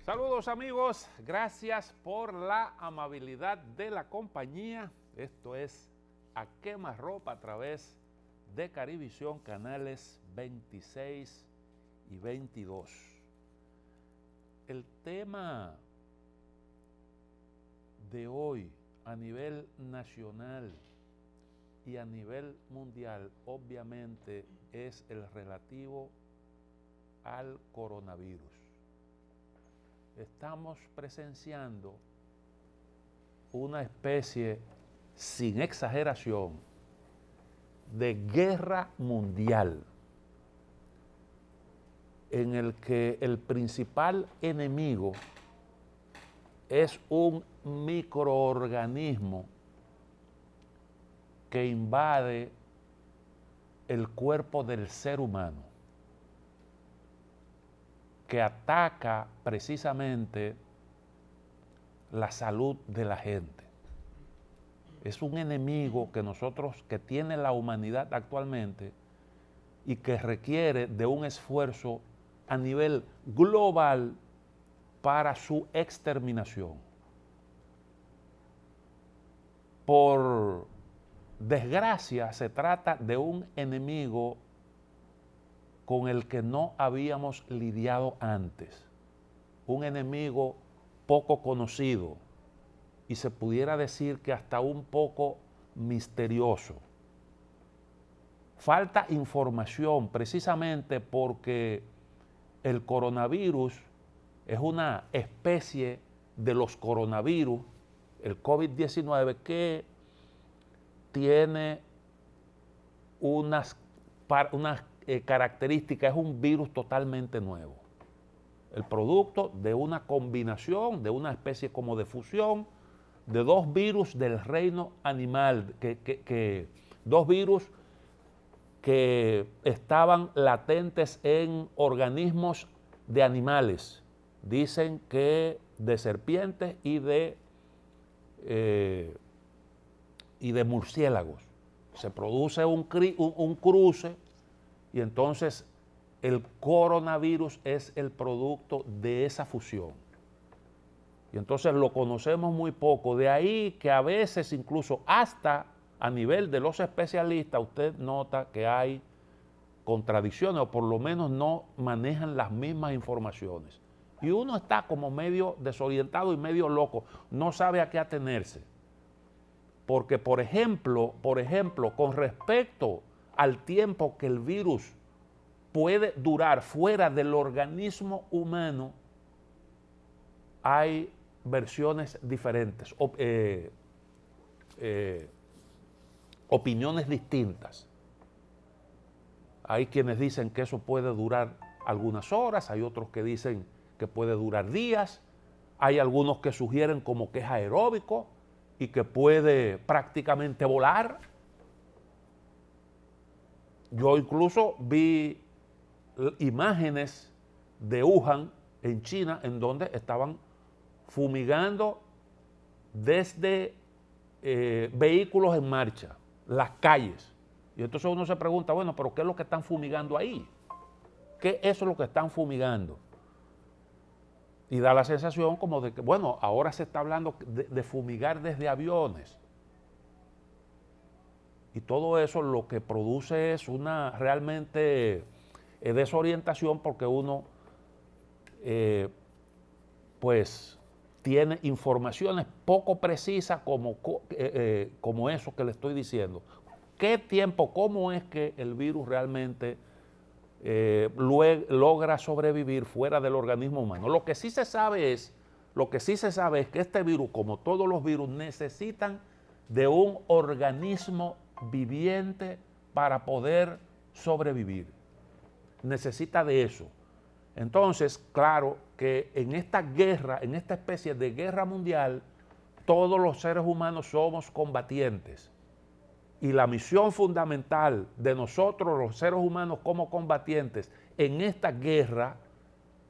Saludos amigos, gracias por la amabilidad de la compañía. Esto es A Quemarropa a través de Carivisión, canales 26 y 22. El tema de hoy a nivel nacional y a nivel mundial obviamente es el relativo al coronavirus. Estamos presenciando una especie, sin exageración, de guerra mundial en el que el principal enemigo es un microorganismo que invade el cuerpo del ser humano, que ataca precisamente la salud de la gente. Es un enemigo que tiene la humanidad actualmente y que requiere de un esfuerzo a nivel global para su exterminación. Por desgracia, se trata de un enemigo con el que no habíamos lidiado antes, un enemigo poco conocido y se pudiera decir que hasta un poco misterioso. Falta información precisamente porque el coronavirus es una especie de los coronavirus, el COVID-19, que tiene unas características, es un virus totalmente nuevo. El producto de una combinación, de una especie como de fusión de dos virus del reino animal, dos virus que estaban latentes en organismos de animales, dicen que de serpientes y de murciélagos. Se produce un cruce y entonces el coronavirus es el producto de esa fusión. Y entonces lo conocemos muy poco. De ahí que a veces incluso hasta a nivel de los especialistas usted nota que hay contradicciones o por lo menos no manejan las mismas informaciones. Y uno está como medio desorientado y medio loco, no sabe a qué atenerse. Porque, por ejemplo, con respecto al tiempo que el virus puede durar fuera del organismo humano, hay versiones diferentes, opiniones distintas. Hay quienes dicen que eso puede durar algunas horas, hay otros que dicen que puede durar días, hay algunos que sugieren como que es aeróbico y que puede prácticamente volar. Yo incluso vi imágenes de Wuhan en China en donde estaban fumigando desde vehículos en marcha, las calles. Y entonces uno se pregunta, bueno, pero ¿qué es lo que están fumigando ahí? ¿Qué es lo que están fumigando? Y da la sensación como de que, bueno, ahora se está hablando de fumigar desde aviones. Y todo eso lo que produce es una realmente desorientación porque uno pues tiene informaciones poco precisas como eso que le estoy diciendo. ¿Qué tiempo, cómo es que el virus realmente logra sobrevivir fuera del organismo humano? Lo que sí se sabe es que este virus, como todos los virus, necesitan de un organismo viviente para poder sobrevivir. Necesita de eso. Entonces, claro que en esta guerra, en esta especie de guerra mundial, todos los seres humanos somos combatientes. Y la misión fundamental de nosotros, los seres humanos como combatientes, en esta guerra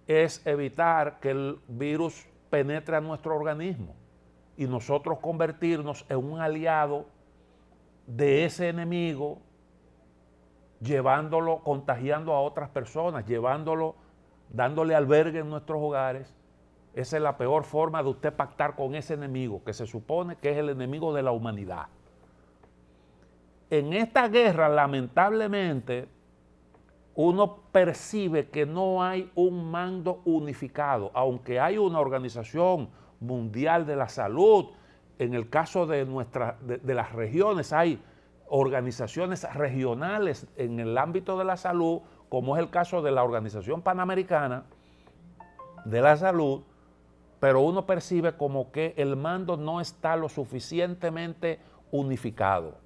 es evitar que el virus penetre a nuestro organismo y nosotros convertirnos en un aliado de ese enemigo, llevándolo, contagiando a otras personas, dándole albergue en nuestros hogares, esa es la peor forma de usted pactar con ese enemigo, que se supone que es el enemigo de la humanidad. En esta guerra, lamentablemente, uno percibe que no hay un mando unificado, aunque hay una Organización Mundial de la Salud. En el caso de las regiones hay organizaciones regionales en el ámbito de la salud, como es el caso de la Organización Panamericana de la Salud, pero uno percibe como que el mando no está lo suficientemente unificado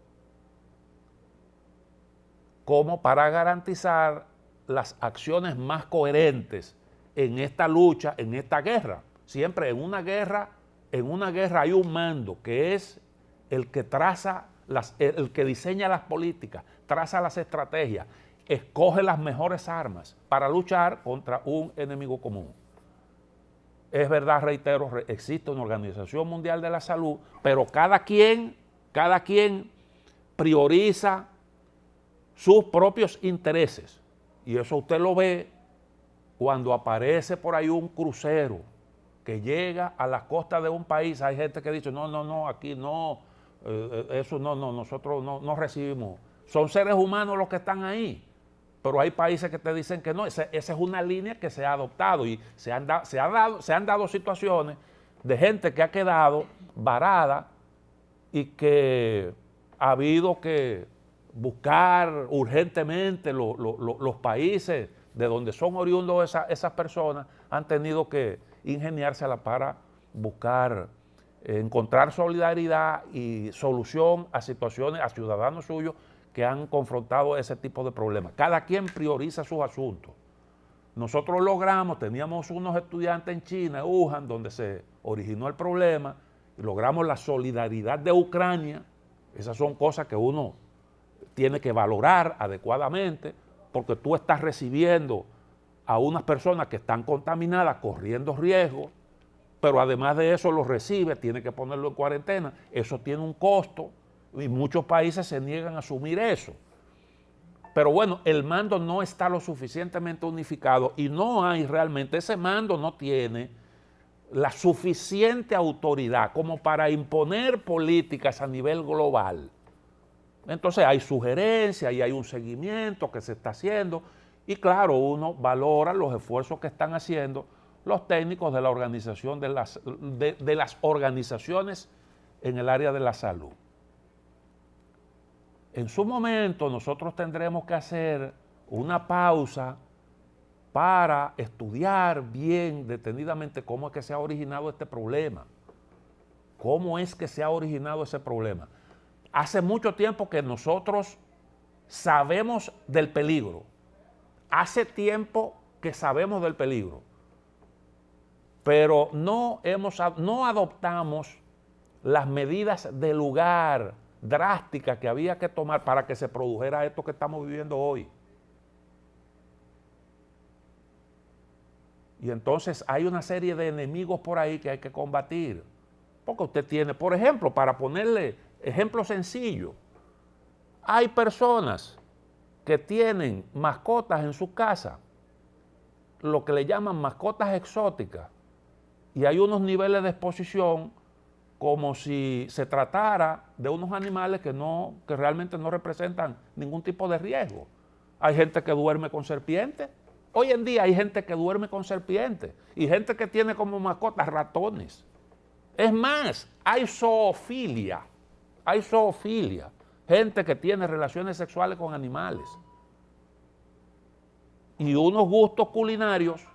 como para garantizar las acciones más coherentes en esta lucha, en esta guerra. Siempre en una guerra hay un mando que es el que el que diseña las políticas, traza las estrategias, escoge las mejores armas para luchar contra un enemigo común. Es verdad, reitero, existe una Organización Mundial de la Salud, pero cada quien prioriza sus propios intereses. Y eso usted lo ve cuando aparece por ahí un crucero que llega a las costas de un país. Hay gente que dice, no, aquí no, eso no, nosotros no recibimos. Son seres humanos los que están ahí, pero hay países que te dicen que no. Esa es una línea que se ha adoptado y se han dado situaciones de gente que ha quedado varada y que ha habido que buscar urgentemente los países de donde son oriundos esas personas, han tenido que ingeniársela para buscar, encontrar solidaridad y solución a situaciones, a ciudadanos suyos que han confrontado ese tipo de problemas. Cada quien prioriza sus asuntos. Nosotros teníamos unos estudiantes en China, Wuhan, donde se originó el problema, y logramos la solidaridad de Ucrania. Esas son cosas que uno tiene que valorar adecuadamente, porque tú estás recibiendo a unas personas que están contaminadas, corriendo riesgo, pero además de eso los recibe, tiene que ponerlo en cuarentena. Eso tiene un costo y muchos países se niegan a asumir eso. Pero bueno, el mando no está lo suficientemente unificado y no hay realmente, ese mando no tiene la suficiente autoridad como para imponer políticas a nivel global. Entonces hay sugerencias y hay un seguimiento que se está haciendo y claro, uno valora los esfuerzos que están haciendo los técnicos de la organización de las organizaciones en el área de la salud. En su momento nosotros tendremos que hacer una pausa para estudiar bien detenidamente cómo es que se ha originado este problema. ¿Cómo es que se ha originado ese problema? Hace mucho tiempo que nosotros sabemos del peligro. Hace tiempo que sabemos del peligro. Pero no adoptamos las medidas de lugar drásticas que había que tomar para que se produjera esto que estamos viviendo hoy. Y entonces hay una serie de enemigos por ahí que hay que combatir. Porque usted tiene, por ejemplo, para ponerle ejemplo sencillo, hay personas que tienen mascotas en su casa, lo que le llaman mascotas exóticas, y hay unos niveles de exposición como si se tratara de unos animales que realmente no representan ningún tipo de riesgo. Hay gente que duerme con serpientes. Hoy en día hay gente que duerme con serpientes y gente que tiene como mascotas ratones. Es más, hay zoofilia, gente que tiene relaciones sexuales con animales. Y unos gustos culinarios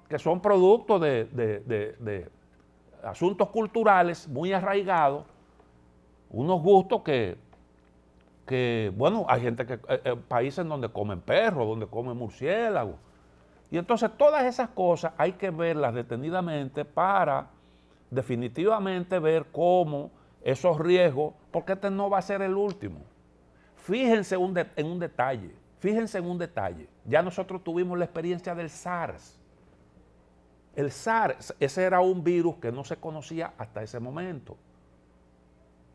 que son producto de asuntos culturales muy arraigados, unos gustos que bueno, hay gente países donde comen perros, donde comen murciélagos. Y entonces todas esas cosas hay que verlas detenidamente para definitivamente ver cómo esos riesgos, porque este no va a ser el último. Fíjense en un detalle. Ya nosotros tuvimos la experiencia del SARS. El SARS, ese era un virus que no se conocía hasta ese momento.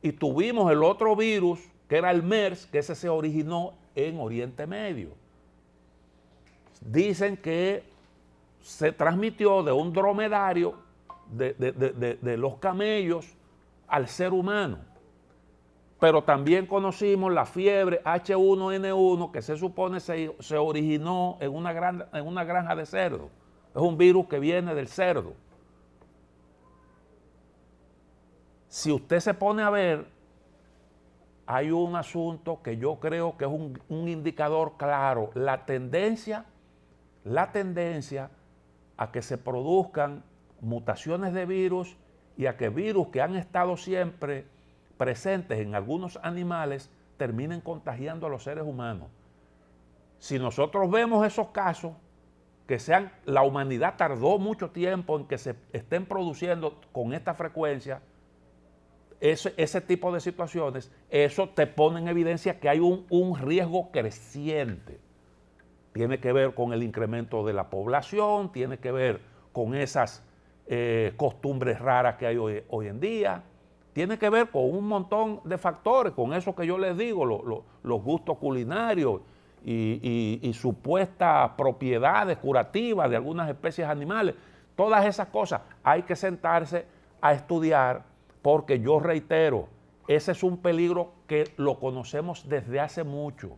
Y tuvimos el otro virus, que era el MERS, que ese se originó en Oriente Medio. Dicen que se transmitió de un dromedario de los camellos al ser humano. Pero también conocimos la fiebre H1N1 que se supone se originó en una granja de cerdo. Es un virus que viene del cerdo. Si usted se pone a ver, hay un asunto que yo creo que es un indicador claro, la tendencia a que se produzcan mutaciones de virus y a que virus que han estado siempre presentes en algunos animales terminen contagiando a los seres humanos. Si nosotros vemos esos casos, la humanidad tardó mucho tiempo en que se estén produciendo con esta frecuencia, ese tipo de situaciones, eso te pone en evidencia que hay un riesgo creciente. Tiene que ver con el incremento de la población, tiene que ver con esas costumbres raras que hay hoy en día, tiene que ver con un montón de factores, con eso que yo les digo, los gustos culinarios y supuestas propiedades curativas de algunas especies animales. Todas esas cosas hay que sentarse a estudiar, porque yo reitero, ese es un peligro que lo conocemos desde hace mucho.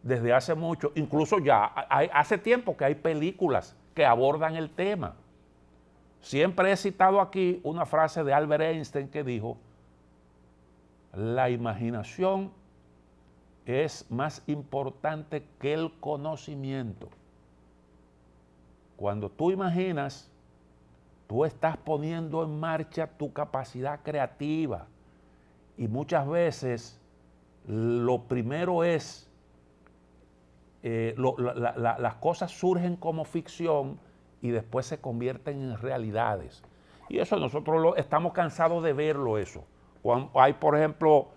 Desde hace mucho, incluso ya hace tiempo que hay películas que abordan el tema. Siempre he citado aquí una frase de Albert Einstein que dijo: la imaginación es más importante que el conocimiento. Cuando tú imaginas, tú estás poniendo en marcha tu capacidad creativa, y muchas veces lo primero es las cosas surgen como ficción y después se convierten en realidades. Y eso nosotros estamos cansados de verlo eso. Hay, por ejemplo,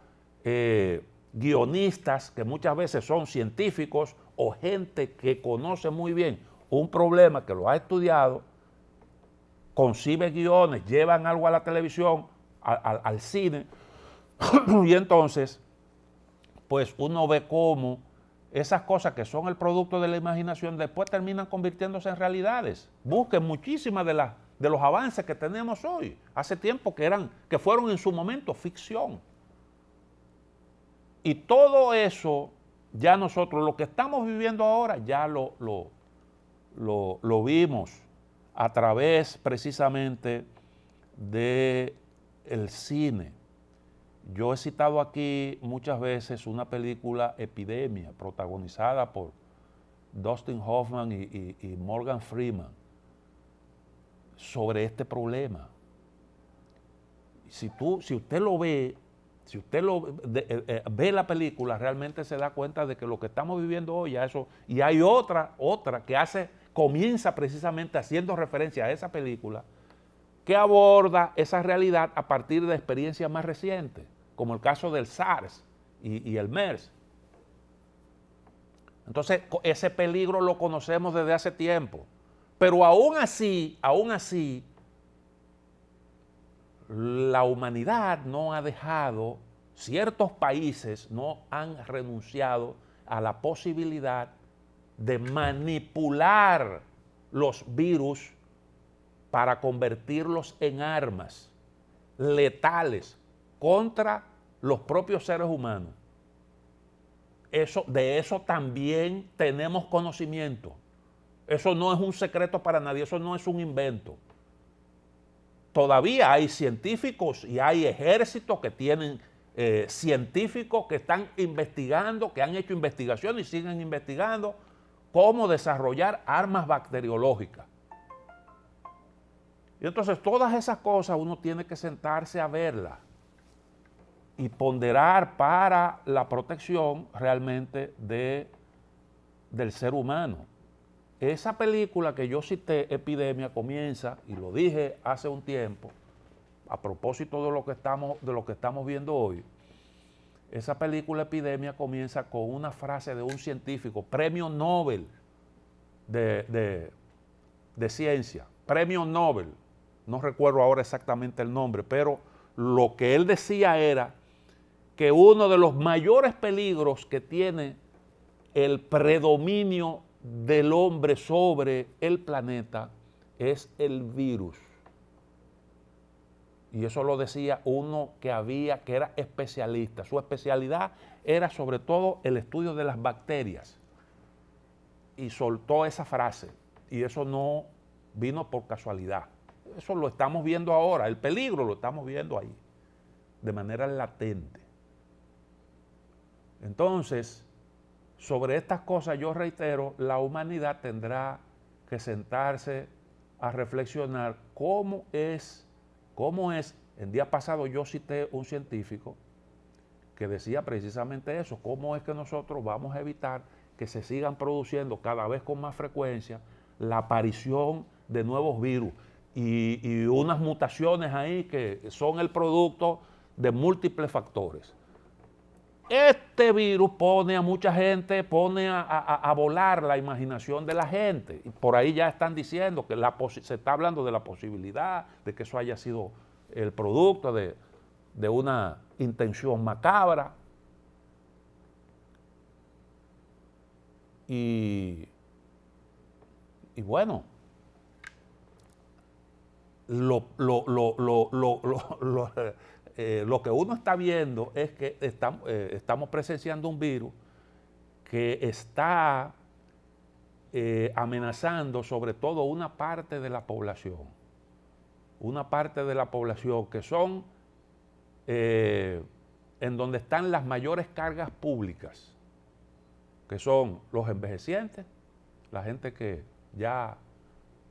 guionistas que muchas veces son científicos o gente que conoce muy bien un problema, que lo ha estudiado, concibe guiones, llevan algo a la televisión, al cine, y entonces, pues uno ve cómo esas cosas que son el producto de la imaginación después terminan convirtiéndose en realidades. Busquen muchísimas de los avances que tenemos hoy. Hace tiempo que fueron en su momento ficción. Y todo eso, ya nosotros, lo que estamos viviendo ahora, ya lo vimos a través precisamente del cine. Yo he citado aquí muchas veces una película, Epidemia, protagonizada por Dustin Hoffman y Morgan Freeman, sobre este problema. Si usted lo ve, ve la película, realmente se da cuenta de que lo que estamos viviendo hoy, y hay otra que comienza precisamente haciendo referencia a esa película, que aborda esa realidad a partir de experiencias más recientes, como el caso del SARS y el MERS. Entonces, ese peligro lo conocemos desde hace tiempo. Pero aún así, la humanidad no ha dejado, ciertos países no han renunciado a la posibilidad de manipular los virus para convertirlos en armas letales contra los propios seres humanos. De eso también tenemos conocimiento. Eso no es un secreto para nadie, eso no es un invento. Todavía hay científicos y hay ejércitos que tienen científicos que están investigando, que han hecho investigación y siguen investigando cómo desarrollar armas bacteriológicas. Y entonces todas esas cosas uno tiene que sentarse a verlas y ponderar para la protección realmente del ser humano. Esa película que yo cité, Epidemia, comienza, y lo dije hace un tiempo, a propósito de lo que estamos viendo hoy, esa película Epidemia comienza con una frase de un científico, premio Nobel de ciencia, premio Nobel, no recuerdo ahora exactamente el nombre, pero lo que él decía era que uno de los mayores peligros que tiene el predominio del hombre sobre el planeta es el virus. Y eso lo decía uno que era especialista. Su especialidad era sobre todo el estudio de las bacterias. Y soltó esa frase. Y eso no vino por casualidad. Eso lo estamos viendo ahora. El peligro lo estamos viendo ahí, de manera latente. Entonces, sobre estas cosas yo reitero, la humanidad tendrá que sentarse a reflexionar cómo es. El día pasado yo cité un científico que decía precisamente eso, cómo es que nosotros vamos a evitar que se sigan produciendo cada vez con más frecuencia la aparición de nuevos virus y unas mutaciones ahí que son el producto de múltiples factores. Este virus pone a mucha gente, pone a volar la imaginación de la gente. Y por ahí ya están diciendo que se está hablando de la posibilidad de que eso haya sido el producto de una intención macabra. Y bueno, lo que uno está viendo es que estamos presenciando un virus que está amenazando sobre todo una parte de la población. Una parte de la población que son en donde están las mayores cargas públicas, que son los envejecientes, la gente que ya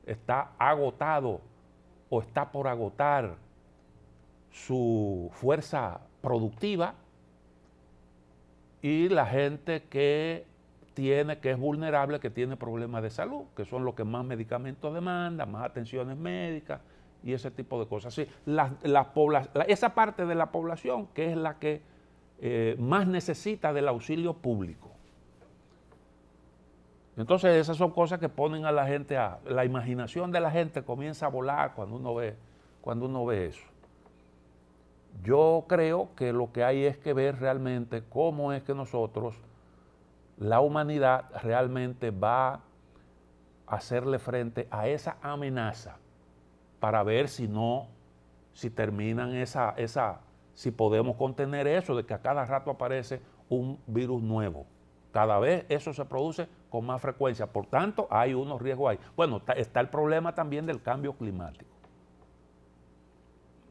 está agotado o está por agotar su fuerza productiva, y la gente que es vulnerable, que tiene problemas de salud, que son los que más medicamentos demandan, más atenciones médicas y ese tipo de cosas. Sí, esa parte de la población que es la que más necesita del auxilio público. Entonces esas son cosas que ponen a la gente, la imaginación de la gente comienza a volar cuando uno ve eso. Yo creo que lo que hay es que ver realmente cómo es que nosotros, la humanidad, realmente va a hacerle frente a esa amenaza para ver si terminan si podemos contener eso de que a cada rato aparece un virus nuevo. Cada vez eso se produce con más frecuencia, por tanto hay unos riesgos ahí. Bueno, está el problema también del cambio climático.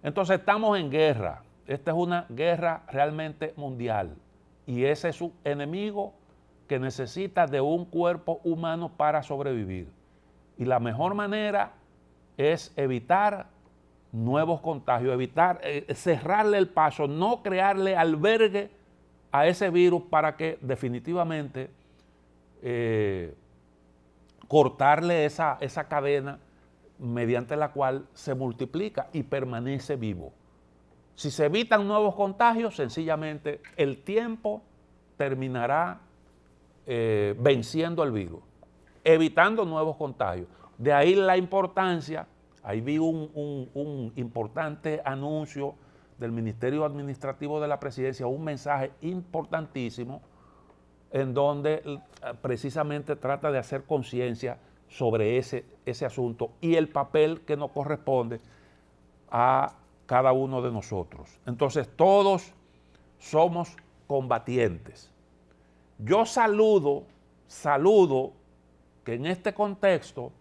Entonces estamos en guerra. Esta es una guerra realmente mundial. Y ese es un enemigo que necesita de un cuerpo humano para sobrevivir. Y la mejor manera es evitar nuevos contagios, cerrarle el paso, no crearle albergue a ese virus para que definitivamente cortarle esa cadena mediante la cual se multiplica y permanece vivo. Si se evitan nuevos contagios, sencillamente el tiempo terminará venciendo el virus, evitando nuevos contagios. De ahí la importancia, ahí vi un importante anuncio del Ministerio Administrativo de la Presidencia, un mensaje importantísimo en donde precisamente trata de hacer conciencia sobre ese asunto y el papel que nos corresponde a cada uno de nosotros. Entonces todos somos combatientes. Yo saludo que en este contexto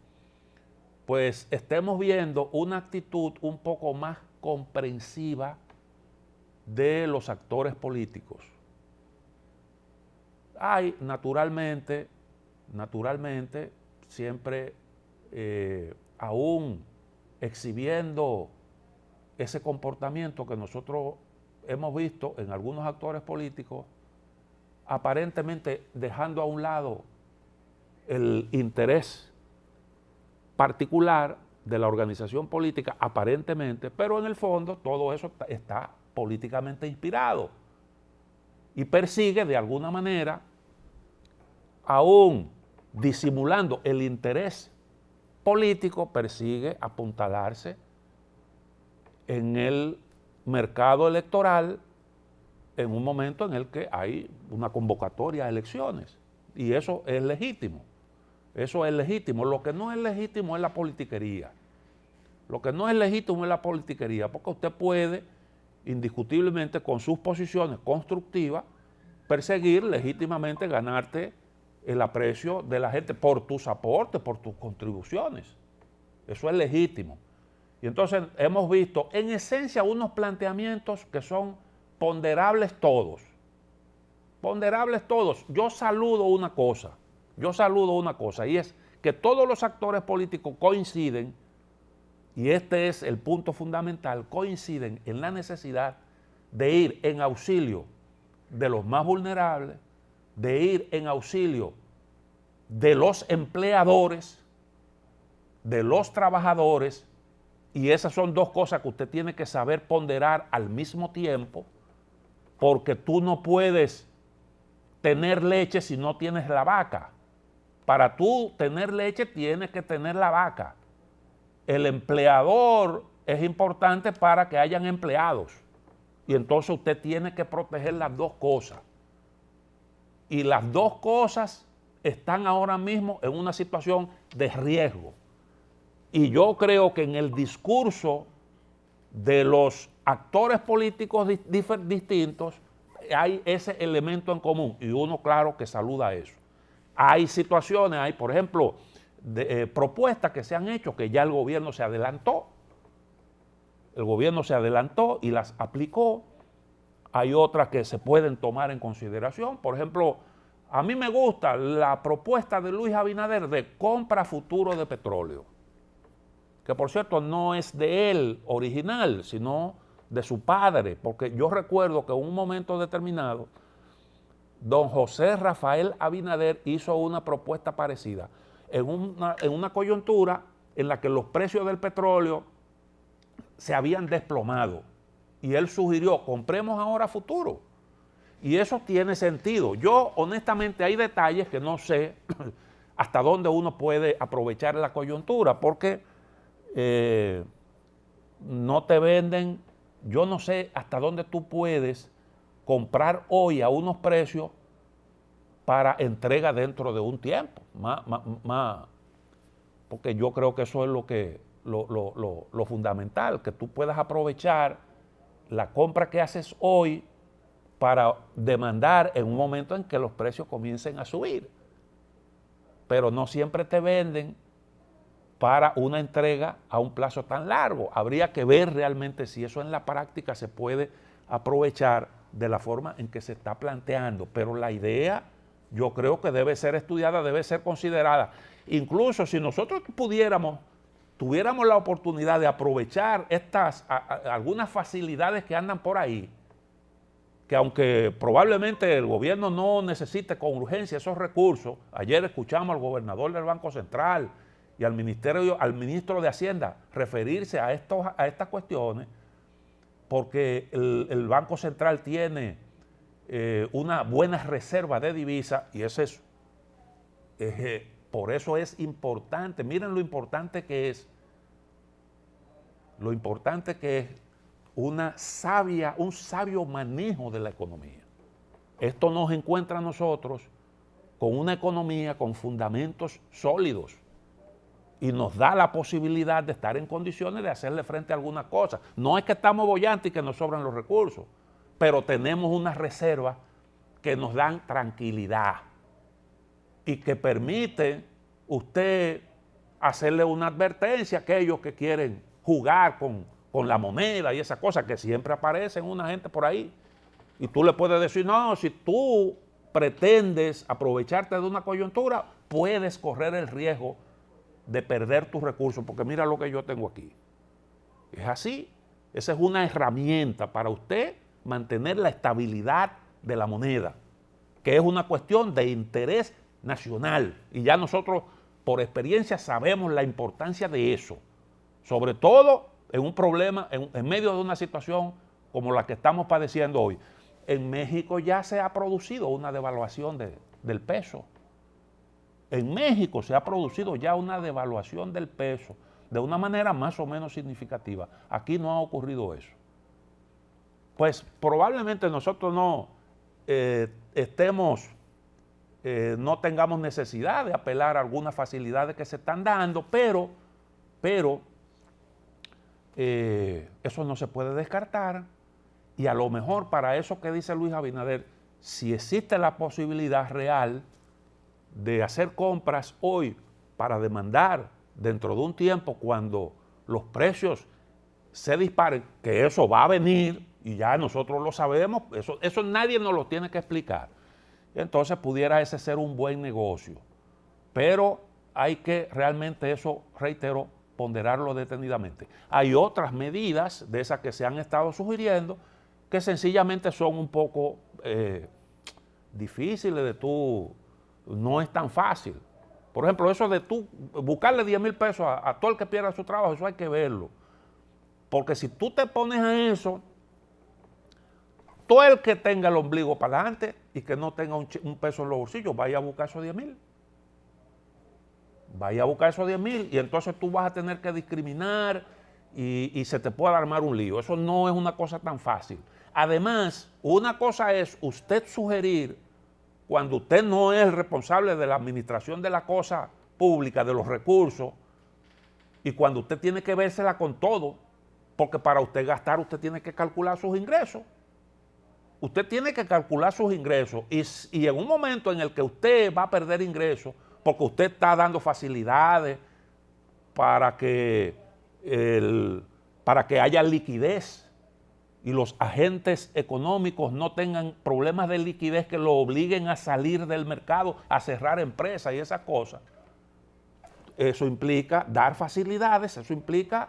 pues estemos viendo una actitud un poco más comprensiva de los actores políticos. Hay naturalmente, siempre aún exhibiendo ese comportamiento que nosotros hemos visto en algunos actores políticos, aparentemente dejando a un lado el interés particular de la organización política, aparentemente, pero en el fondo todo eso está políticamente inspirado y persigue de alguna manera, aún disimulando el interés político, persigue apuntalarse en el mercado electoral en un momento en el que hay una convocatoria a elecciones. Y eso es legítimo. Eso es legítimo. Lo que no es legítimo es la politiquería. Lo que no es legítimo es la politiquería, porque usted puede, indiscutiblemente, con sus posiciones constructivas, perseguir legítimamente ganarte el aprecio de la gente por tus aportes, por tus contribuciones. Eso es legítimo. Y entonces hemos visto en esencia unos planteamientos que son ponderables todos. Ponderables todos. Yo saludo una cosa, y es que todos los actores políticos coinciden, y este es el punto fundamental, coinciden en la necesidad de ir en auxilio de los más vulnerables, de ir en auxilio de los empleadores, de los trabajadores, y esas son dos cosas que usted tiene que saber ponderar al mismo tiempo, porque tú no puedes tener leche si no tienes la vaca. Para tú tener leche tienes que tener la vaca. El empleador es importante para que hayan empleados, y entonces usted tiene que proteger las dos cosas. Y las dos cosas están ahora mismo en una situación de riesgo. Y yo creo que en el discurso de los actores políticos distintos hay ese elemento en común, y uno, claro, que saluda eso. Hay situaciones, hay, por ejemplo, propuestas que se han hecho que ya el gobierno se adelantó. El gobierno se adelantó y las aplicó. Hay otras que se pueden tomar en consideración. Por ejemplo, a mí me gusta la propuesta de Luis Abinader de compra futuro de petróleo, que por cierto no es de él original, sino de su padre, porque yo recuerdo que en un momento determinado, don José Rafael Abinader hizo una propuesta parecida, en una coyuntura en la que los precios del petróleo se habían desplomado, y él sugirió, compremos ahora futuro, y eso tiene sentido. Yo, honestamente, hay detalles que no sé hasta dónde uno puede aprovechar la coyuntura, porque no te venden, yo no sé hasta dónde tú puedes comprar hoy a unos precios para entrega dentro de un tiempo, porque yo creo que eso es lo fundamental, que tú puedas aprovechar la compra que haces hoy para demandar en un momento en que los precios comiencen a subir. Pero no siempre te venden para una entrega a un plazo tan largo. Habría que ver realmente si eso en la práctica se puede aprovechar de la forma en que se está planteando. Pero la idea, yo creo que debe ser estudiada, debe ser considerada. Incluso si nosotros tuviéramos la oportunidad de aprovechar algunas facilidades que andan por ahí, que aunque probablemente el gobierno no necesite con urgencia esos recursos, ayer escuchamos al gobernador del Banco Central y al ministro de Hacienda referirse a estas cuestiones, porque el Banco Central tiene una buena reserva de divisas, y por eso es importante. Miren lo importante que es un sabio manejo de la economía. Esto nos encuentra a nosotros con una economía con fundamentos sólidos, y nos da la posibilidad de estar en condiciones de hacerle frente a algunas cosas. No es que estamos bollantes y que nos sobran los recursos, pero tenemos unas reservas que nos dan tranquilidad y que permiten usted hacerle una advertencia a aquellos que quieren jugar con la moneda y esas cosas que siempre aparecen una gente por ahí. Y tú le puedes decir, no, si tú pretendes aprovecharte de una coyuntura, puedes correr el riesgo de perder tus recursos, porque mira lo que yo tengo aquí. Es así. Esa es una herramienta para usted mantener la estabilidad de la moneda, que es una cuestión de interés nacional. Y ya nosotros, por experiencia, sabemos la importancia de eso, sobre todo en un problema, en medio de una situación como la que estamos padeciendo hoy. En México ya se ha producido una devaluación del peso. En México se ha producido ya una devaluación del peso de una manera más o menos significativa. Aquí no ha ocurrido eso. Pues probablemente nosotros no no tengamos necesidad de apelar a algunas facilidades que se están dando, pero eso no se puede descartar. Y a lo mejor para eso que dice Luis Abinader, si existe la posibilidad real de hacer compras hoy para demandar dentro de un tiempo cuando los precios se disparen, que eso va a venir y ya nosotros lo sabemos, eso nadie nos lo tiene que explicar. Entonces pudiera ese ser un buen negocio. Pero hay que realmente eso, reitero, ponderarlo detenidamente. Hay otras medidas de esas que se han estado sugiriendo que sencillamente son un poco difíciles de tú, no es tan fácil. Por ejemplo, eso de tú buscarle 10,000 pesos a todo el que pierda su trabajo, eso hay que verlo. Porque si tú te pones a eso, todo el que tenga el ombligo para adelante y que no tenga un peso en los bolsillos, vaya a buscar esos 10,000. Vaya a buscar esos 10,000 y entonces tú vas a tener que discriminar y se te puede armar un lío. Eso no es una cosa tan fácil. Además, una cosa es usted sugerir, cuando usted no es el responsable de la administración de la cosa pública, de los recursos, y cuando usted tiene que vérsela con todo, porque para usted gastar usted tiene que calcular sus ingresos. Usted tiene que calcular sus ingresos y en un momento en el que usted va a perder ingresos, porque usted está dando facilidades para que haya liquidez y los agentes económicos no tengan problemas de liquidez que lo obliguen a salir del mercado, a cerrar empresas y esas cosas. Eso implica dar facilidades, eso implica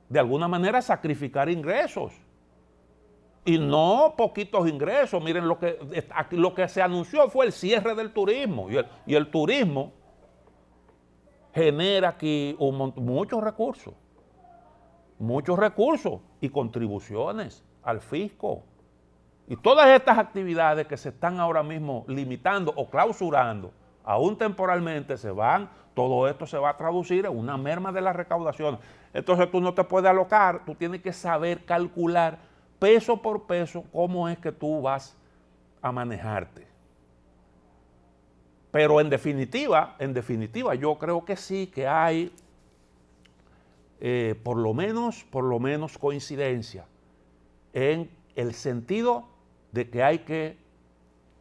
de alguna manera sacrificar ingresos. Y no poquitos ingresos. Miren, lo que se anunció fue el cierre del turismo. Y el turismo genera aquí muchos recursos y contribuciones al fisco. Y todas estas actividades que se están ahora mismo limitando o clausurando, aún temporalmente, todo esto se va a traducir en una merma de la recaudación. Entonces tú no te puedes alocar, tú tienes que saber calcular peso por peso cómo es que tú vas a manejarte. Pero en definitiva, yo creo que sí, que hay por lo menos coincidencia en el sentido de que hay que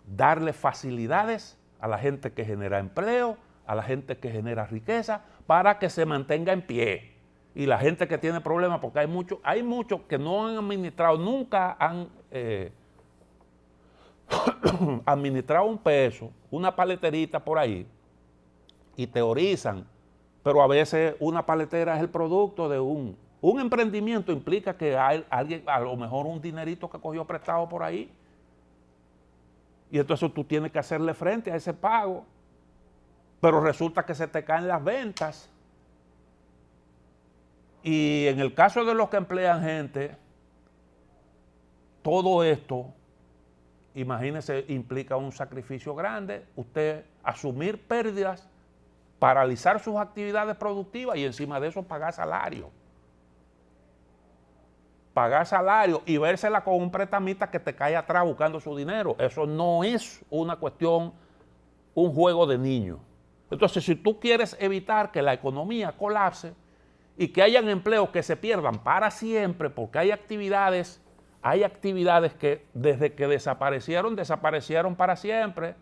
darle facilidades a la gente que genera empleo, a la gente que genera riqueza, para que se mantenga en pie. Y la gente que tiene problemas, porque hay muchos que no han administrado, nunca han administrado un peso, una paleterita por ahí, y teorizan, pero a veces una paletera es el producto de un emprendimiento, implica que hay alguien, a lo mejor un dinerito que cogió prestado por ahí, y entonces tú tienes que hacerle frente a ese pago, pero resulta que se te caen las ventas. Y en el caso de los que emplean gente, todo esto, imagínense, implica un sacrificio grande, usted asumir pérdidas, paralizar sus actividades productivas y encima de eso pagar salario. Pagar salario y vérsela con un prestamista que te cae atrás buscando su dinero. Eso no es una cuestión, un juego de niños. Entonces, si tú quieres evitar que la economía colapse y que hayan empleos que se pierdan para siempre, porque hay actividades que desde que desaparecieron para siempre,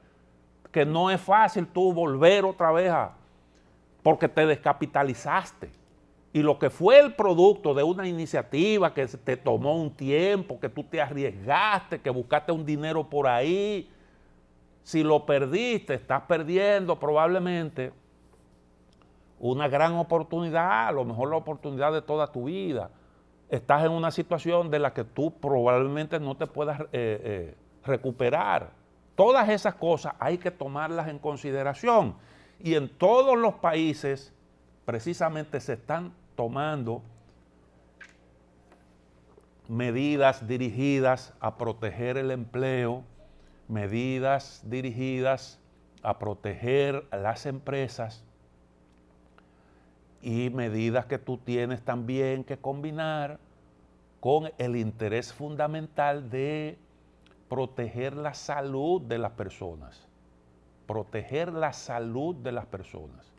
que no es fácil tú volver otra vez porque te descapitalizaste. Y lo que fue el producto de una iniciativa que te tomó un tiempo, que tú te arriesgaste, que buscaste un dinero por ahí, si lo perdiste, estás perdiendo probablemente una gran oportunidad, a lo mejor la oportunidad de toda tu vida. Estás en una situación de la que tú probablemente no te puedas recuperar. Todas esas cosas hay que tomarlas en consideración. Y en todos los países precisamente se están tomando medidas dirigidas a proteger el empleo, medidas dirigidas a proteger a las empresas y medidas que tú tienes también que combinar con el interés fundamental de proteger la salud de las personas. Proteger la salud de las personas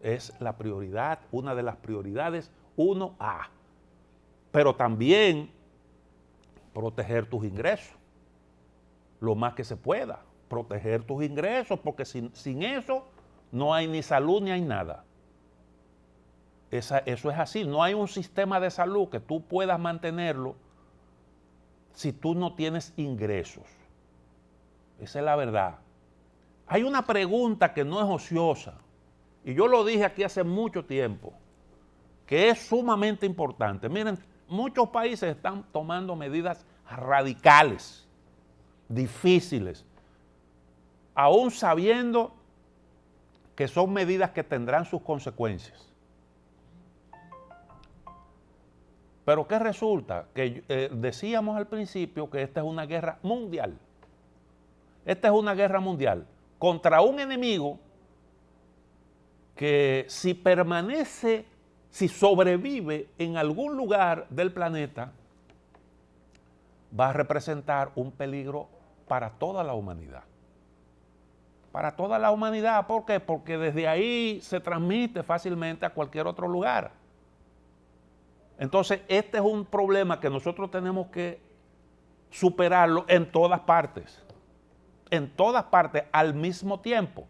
es la prioridad, una de las prioridades 1A. pero también proteger tus ingresos, lo más que se pueda, proteger tus ingresos, porque sin eso no hay ni salud ni hay nada. Eso es así, no hay un sistema de salud que tú puedas mantenerlo si tú no tienes ingresos. Esa es la verdad. Hay una pregunta que no es ociosa, y yo lo dije aquí hace mucho tiempo, que es sumamente importante. Miren, muchos países están tomando medidas radicales, difíciles, aún sabiendo que son medidas que tendrán sus consecuencias. Pero ¿qué resulta? Que decíamos al principio que esta es una guerra mundial. Esta es una guerra mundial contra un enemigo que si permanece, si sobrevive en algún lugar del planeta, va a representar un peligro para toda la humanidad. Para toda la humanidad, ¿por qué? Porque desde ahí se transmite fácilmente a cualquier otro lugar. Entonces, este es un problema que nosotros tenemos que superarlo en todas partes al mismo tiempo.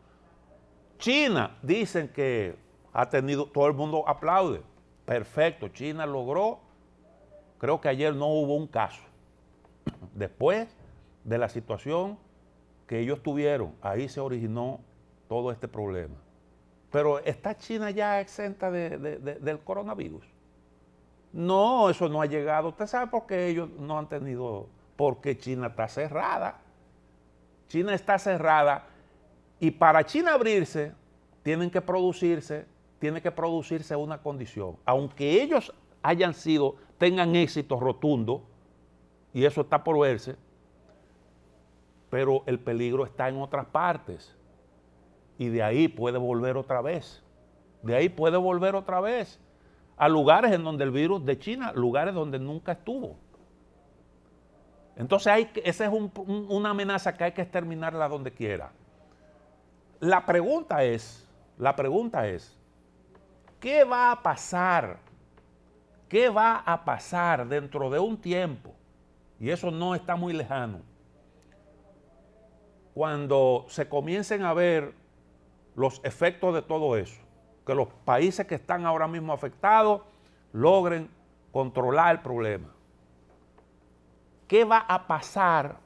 China, dicen que ha tenido, todo el mundo aplaude, perfecto, China logró, creo que ayer no hubo un caso. Después de la situación que ellos tuvieron, ahí se originó todo este problema. Pero ¿está China ya exenta del coronavirus? No, eso no ha llegado. ¿Usted sabe por qué ellos no han tenido? Porque China está cerrada. China está cerrada y para China abrirse tiene que producirse una condición. Aunque ellos tengan éxito rotundo, y eso está por verse, pero el peligro está en otras partes. Y de ahí puede volver otra vez. A lugares en donde el virus de China, lugares donde nunca estuvo. Entonces esa es una amenaza que hay que exterminarla donde quiera. La pregunta es, ¿qué va a pasar? ¿Qué va a pasar dentro de un tiempo? Y eso no está muy lejano. Cuando se comiencen a ver los efectos de todo eso, que los países que están ahora mismo afectados logren controlar el problema. ¿Qué va a pasar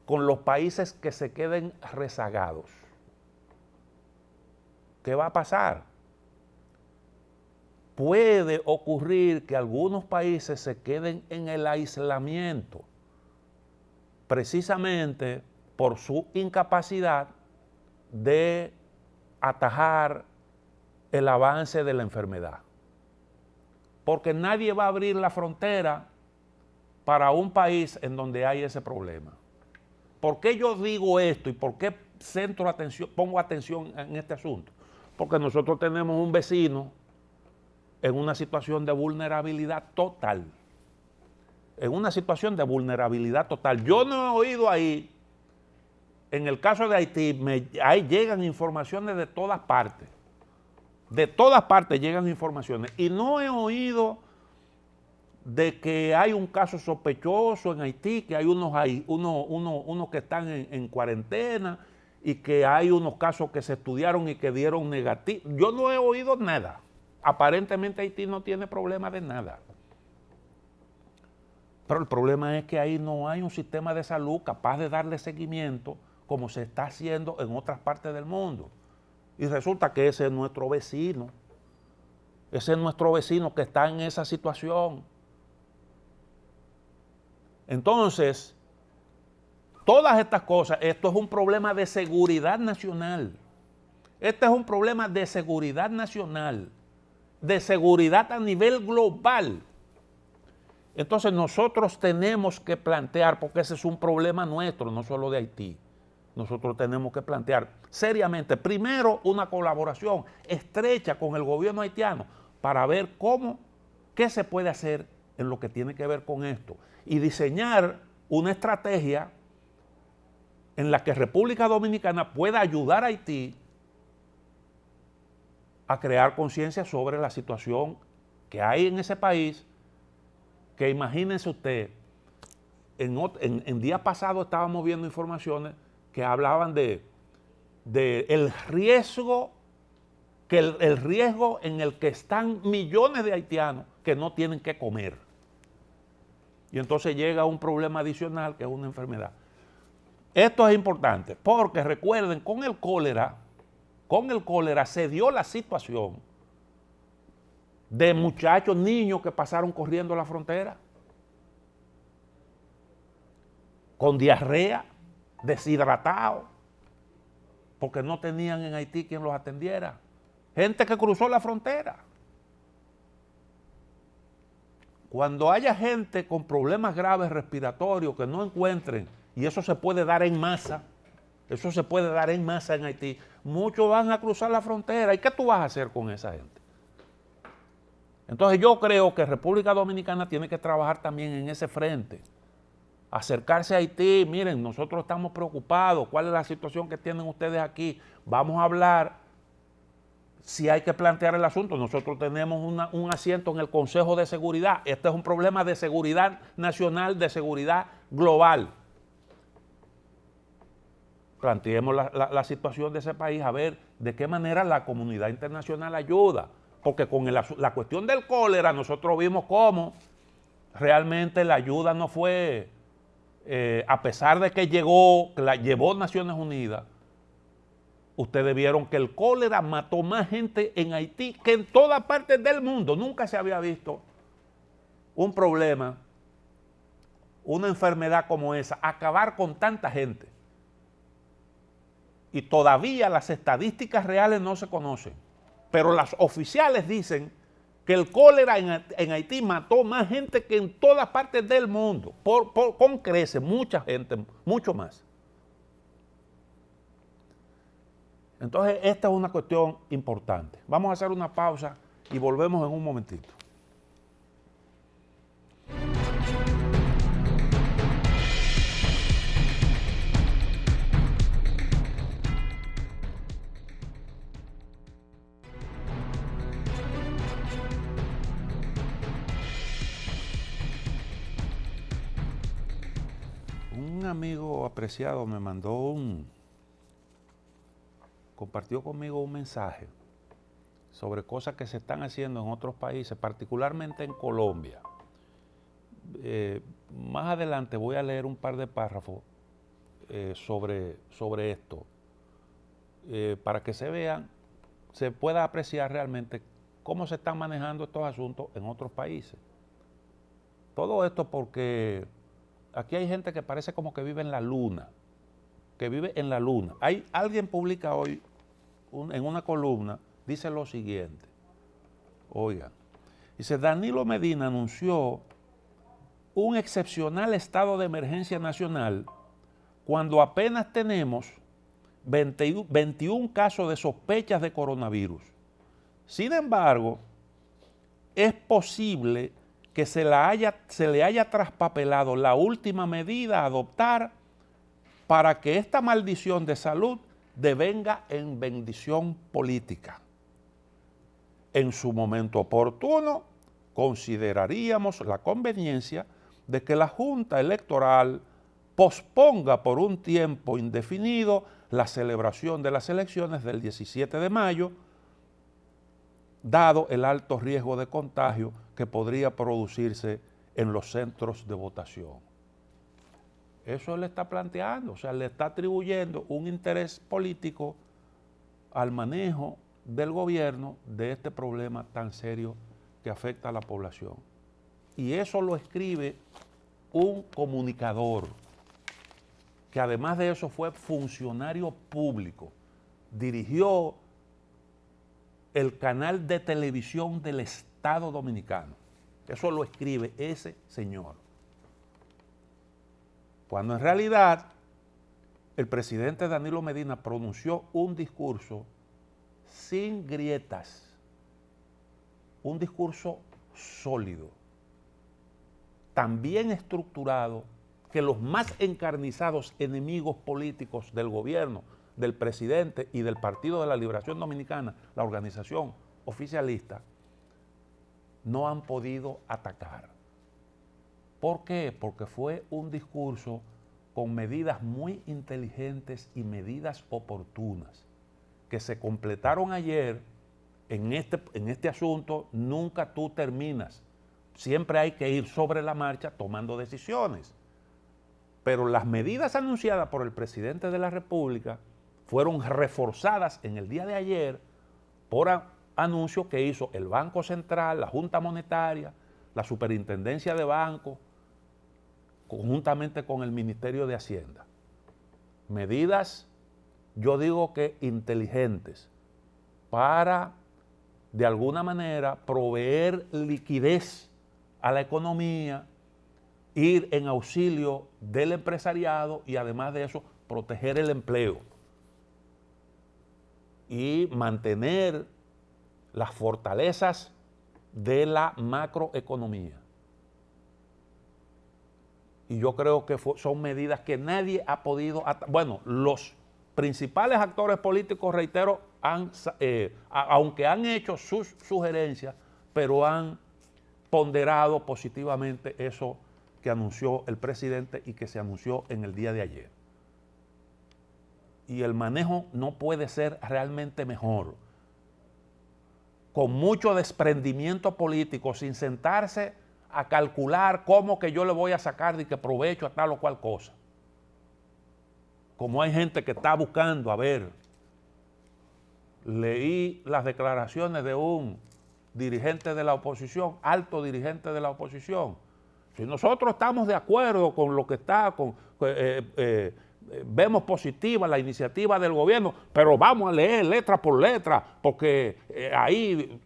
con los países que se queden rezagados? ¿Qué va a pasar? Puede ocurrir que algunos países se queden en el aislamiento, precisamente por su incapacidad de atajar el avance de la enfermedad. Porque nadie va a abrir la frontera para un país en donde hay ese problema. ¿Por qué yo digo esto y por qué pongo atención en este asunto? Porque nosotros tenemos un vecino en una situación de vulnerabilidad total. Yo no he oído ahí, en el caso de Haití, ahí llegan informaciones de todas partes. De todas partes llegan informaciones. Y no he oído de que hay un caso sospechoso en Haití, que hay unos que están en cuarentena y que hay unos casos que se estudiaron y que dieron negativo. Yo no he oído nada. Aparentemente Haití no tiene problema de nada. Pero el problema es que ahí no hay un sistema de salud capaz de darle seguimiento como se está haciendo en otras partes del mundo. Y resulta que ese es nuestro vecino. Ese es nuestro vecino que está en esa situación. Entonces, todas estas cosas, esto es un problema de seguridad nacional. Este es un problema de seguridad nacional, de seguridad a nivel global. Entonces nosotros tenemos que plantear, porque ese es un problema nuestro, no solo de Haití. Nosotros tenemos que plantear seriamente, primero, una colaboración estrecha con el gobierno haitiano para ver qué se puede hacer en lo que tiene que ver con esto y diseñar una estrategia en la que República Dominicana pueda ayudar a Haití a crear conciencia sobre la situación que hay en ese país que imagínense usted, en días pasados estábamos viendo informaciones que hablaban de el riesgo, que el riesgo en el que están millones de haitianos que no tienen que comer. Y entonces llega un problema adicional que es una enfermedad. Esto es importante porque recuerden, con el cólera se dio la situación de muchachos, niños que pasaron corriendo la frontera con diarrea, deshidratados, porque no tenían en Haití quien los atendiera. Gente que cruzó la frontera. Cuando haya gente con problemas graves respiratorios que no encuentren, y eso se puede dar en masa, en Haití, muchos van a cruzar la frontera. ¿Y qué tú vas a hacer con esa gente? Entonces yo creo que República Dominicana tiene que trabajar también en ese frente. Acercarse a Haití, miren, nosotros estamos preocupados, ¿cuál es la situación que tienen ustedes aquí? Vamos a hablar, si hay que plantear el asunto. Nosotros tenemos un asiento en el Consejo de Seguridad. Este es un problema de seguridad nacional, de seguridad global. Planteemos la situación de ese país, a ver de qué manera la comunidad internacional ayuda. Porque con la cuestión del cólera nosotros vimos cómo realmente la ayuda no fue, a pesar de que la llevó Naciones Unidas. Ustedes vieron que el cólera mató más gente en Haití que en todas partes del mundo. Nunca se había visto un problema, una enfermedad como esa, acabar con tanta gente. Y todavía las estadísticas reales no se conocen. Pero las oficiales dicen que el cólera en Haití mató más gente que en todas partes del mundo. Con creces, mucha gente, mucho más. Entonces, esta es una cuestión importante. Vamos a hacer una pausa y volvemos en un momentito. Un amigo apreciado me compartió conmigo un mensaje sobre cosas que se están haciendo en otros países, particularmente en Colombia. Más adelante voy a leer un par de párrafos sobre esto, para que se pueda apreciar realmente cómo se están manejando estos asuntos en otros países. Todo esto porque aquí hay gente que parece como que vive en la luna, Alguien publica hoy en una columna, dice lo siguiente, oigan, dice: Danilo Medina anunció un excepcional estado de emergencia nacional cuando apenas tenemos 21 casos de sospechas de coronavirus. Sin embargo, es posible que se le haya traspapelado la última medida a adoptar para que esta maldición de salud devenga en bendición política. En su momento oportuno, consideraríamos la conveniencia de que la Junta Electoral posponga por un tiempo indefinido la celebración de las elecciones del 17 de mayo, dado el alto riesgo de contagio que podría producirse en los centros de votación. Eso le está planteando, o sea, le está atribuyendo un interés político al manejo del gobierno de este problema tan serio que afecta a la población. Y eso lo escribe un comunicador, que además de eso fue funcionario público, dirigió el canal de televisión del Estado Dominicano. Eso lo escribe ese señor. Cuando en realidad el presidente Danilo Medina pronunció un discurso sin grietas, un discurso sólido, tan bien estructurado que los más encarnizados enemigos políticos del gobierno, del presidente y del Partido de la Liberación Dominicana, la organización oficialista, no han podido atacar. ¿Por qué? Porque fue un discurso con medidas muy inteligentes y medidas oportunas que se completaron ayer. En este asunto nunca tú terminas. Siempre hay que ir sobre la marcha tomando decisiones. Pero las medidas anunciadas por el presidente de la República fueron reforzadas en el día de ayer por anuncio que hizo el Banco Central, la Junta Monetaria, la Superintendencia de Bancos, conjuntamente con el Ministerio de Hacienda. Medidas, yo digo que inteligentes, para de alguna manera proveer liquidez a la economía, ir en auxilio del empresariado y además de eso proteger el empleo y mantener las fortalezas de la macroeconomía. Y yo creo que son medidas que nadie ha podido, bueno, los principales actores políticos, reitero, aunque han hecho sus sugerencias, pero han ponderado positivamente eso que anunció el presidente y que se anunció en el día de ayer. Y el manejo no puede ser realmente mejor. Con mucho desprendimiento político, sin sentarse a calcular cómo que yo le voy a sacar de que provecho a tal o cual cosa. Como hay gente que está buscando, a ver, leí las declaraciones de un dirigente de la oposición, alto dirigente de la oposición. Si nosotros estamos de acuerdo con lo que está, vemos positiva la iniciativa del gobierno, pero vamos a leer letra por letra, porque ahí,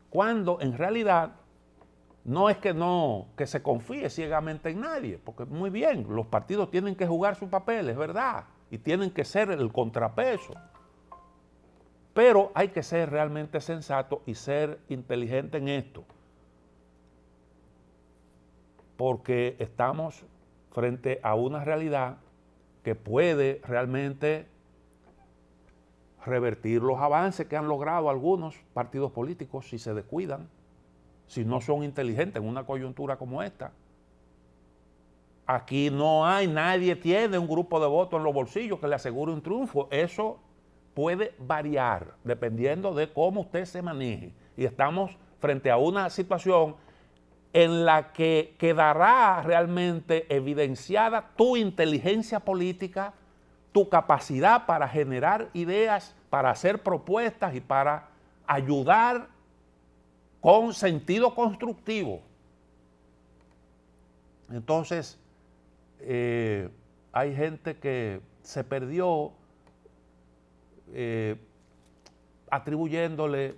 cuando en realidad no es que se confíe ciegamente en nadie, porque muy bien, los partidos tienen que jugar su papel, es verdad, y tienen que ser el contrapeso. Pero hay que ser realmente sensato y ser inteligente en esto, porque estamos frente a una realidad que puede realmente revertir los avances que han logrado algunos partidos políticos si se descuidan, si no son inteligentes en una coyuntura como esta. Aquí nadie tiene un grupo de votos en los bolsillos que le asegure un triunfo. Eso puede variar dependiendo de cómo usted se maneje. Y estamos frente a una situación en la que quedará realmente evidenciada tu inteligencia política, tu capacidad para generar ideas, para hacer propuestas y para ayudar con sentido constructivo. Entonces, hay gente que se perdió atribuyéndole,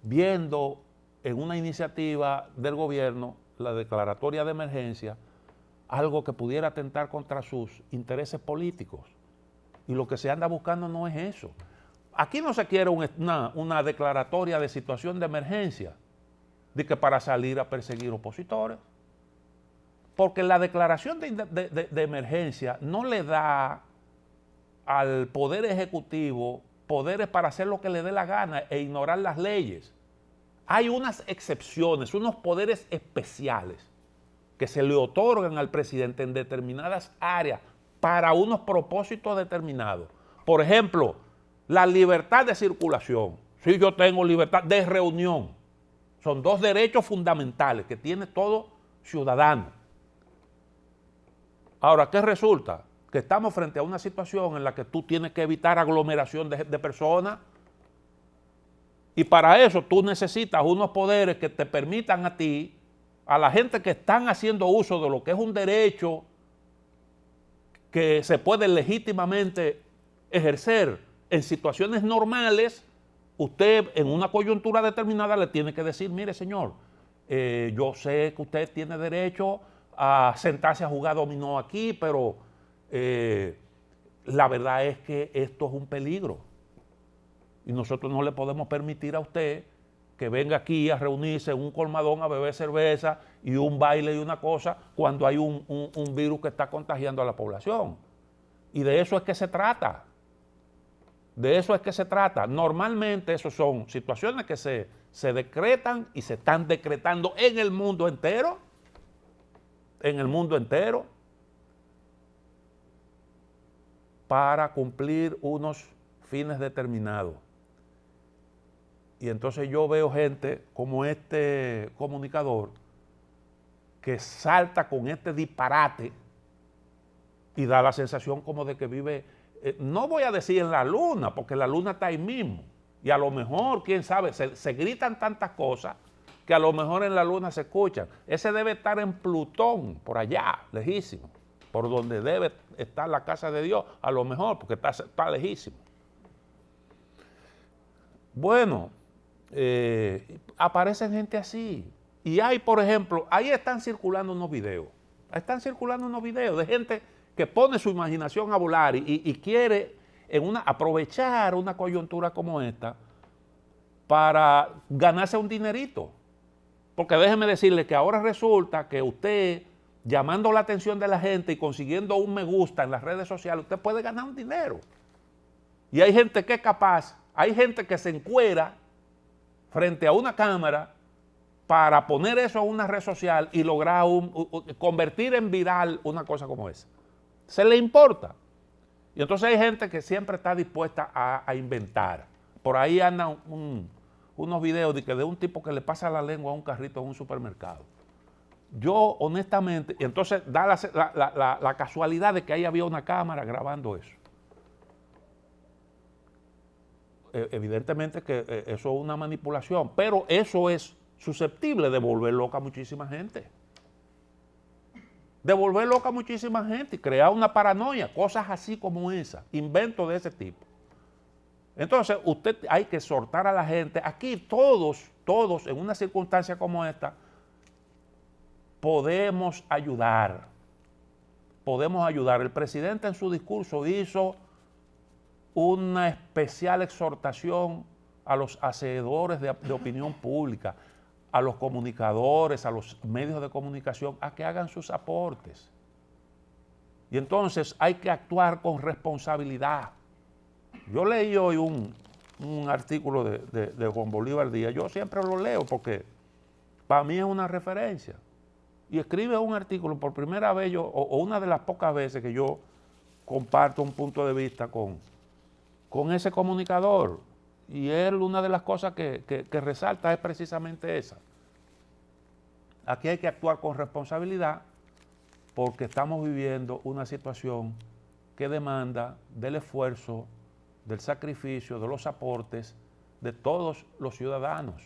viendo en una iniciativa del gobierno, la declaratoria de emergencia, algo que pudiera atentar contra sus intereses políticos. Y lo que se anda buscando no es eso. Aquí no se quiere una declaratoria de situación de emergencia, de que para salir a perseguir opositores. Porque la declaración de emergencia no le da al Poder Ejecutivo poderes para hacer lo que le dé la gana e ignorar las leyes. Hay unas excepciones, unos poderes especiales que se le otorgan al presidente en determinadas áreas para unos propósitos determinados. Por ejemplo, la libertad de circulación. Si yo tengo libertad de reunión, son dos derechos fundamentales que tiene todo ciudadano. Ahora, ¿qué resulta? Que estamos frente a una situación en la que tú tienes que evitar aglomeración de personas, y para eso tú necesitas unos poderes que te permitan a ti, a la gente que están haciendo uso de lo que es un derecho que se puede legítimamente ejercer en situaciones normales. Usted en una coyuntura determinada le tiene que decir, mire señor, yo sé que usted tiene derecho a sentarse a jugar dominó aquí, pero la verdad es que esto es un peligro y nosotros no le podemos permitir a usted que venga aquí a reunirse en un colmadón a beber cerveza y un baile y una cosa cuando hay un virus que está contagiando a la población. Y de eso es que se trata. De eso es que se trata. Normalmente eso son situaciones que se decretan y se están decretando en el mundo entero en el mundo entero para cumplir unos fines determinados. Y entonces yo veo gente como este comunicador que salta con este disparate y da la sensación como de que vive, no voy a decir en la luna, porque la luna está ahí mismo. Y a lo mejor, quién sabe, se gritan tantas cosas que a lo mejor en la luna se escuchan. Ese debe estar en Plutón, por allá, lejísimo, por donde debe estar la casa de Dios, a lo mejor, porque está lejísimo. Bueno, aparecen gente así. Y hay, por ejemplo, ahí están circulando unos videos. Están circulando unos videos de gente que pone su imaginación a volar y quiere aprovechar una coyuntura como esta para ganarse un dinerito. Porque déjeme decirle que ahora resulta que usted, llamando la atención de la gente y consiguiendo un me gusta en las redes sociales, usted puede ganar un dinero. Y hay gente que es capaz, hay gente que se encuera frente a una cámara para poner eso a una red social y lograr convertir en viral una cosa como esa. Se le importa. Y entonces hay gente que siempre está dispuesta a inventar. Por ahí andan unos videos de un tipo que le pasa la lengua a un carrito en un supermercado. Yo, honestamente, y entonces da la casualidad de que ahí había una cámara grabando eso. Evidentemente que eso es una manipulación, pero eso es susceptible de volver loca a muchísima gente. De volver loca a muchísima gente y crear una paranoia, cosas así como esa, inventos de ese tipo. Entonces, usted hay que exhortar a la gente. Aquí todos, en una circunstancia como esta, podemos ayudar. Podemos ayudar. El presidente en su discurso hizo una especial exhortación a los hacedores de opinión pública, a los comunicadores, a los medios de comunicación, a que hagan sus aportes. Y entonces hay que actuar con responsabilidad. Yo leí hoy un artículo de Juan Bolívar Díaz. Yo siempre lo leo porque para mí es una referencia. Y escribe un artículo por primera vez, o una de las pocas veces que yo comparto un punto de vista con ese comunicador. Y él, una de las cosas que resalta es precisamente esa. Aquí hay que actuar con responsabilidad porque estamos viviendo una situación que demanda del esfuerzo, del sacrificio, de los aportes de todos los ciudadanos.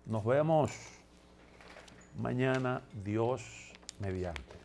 Nos vemos mañana, Dios mediante.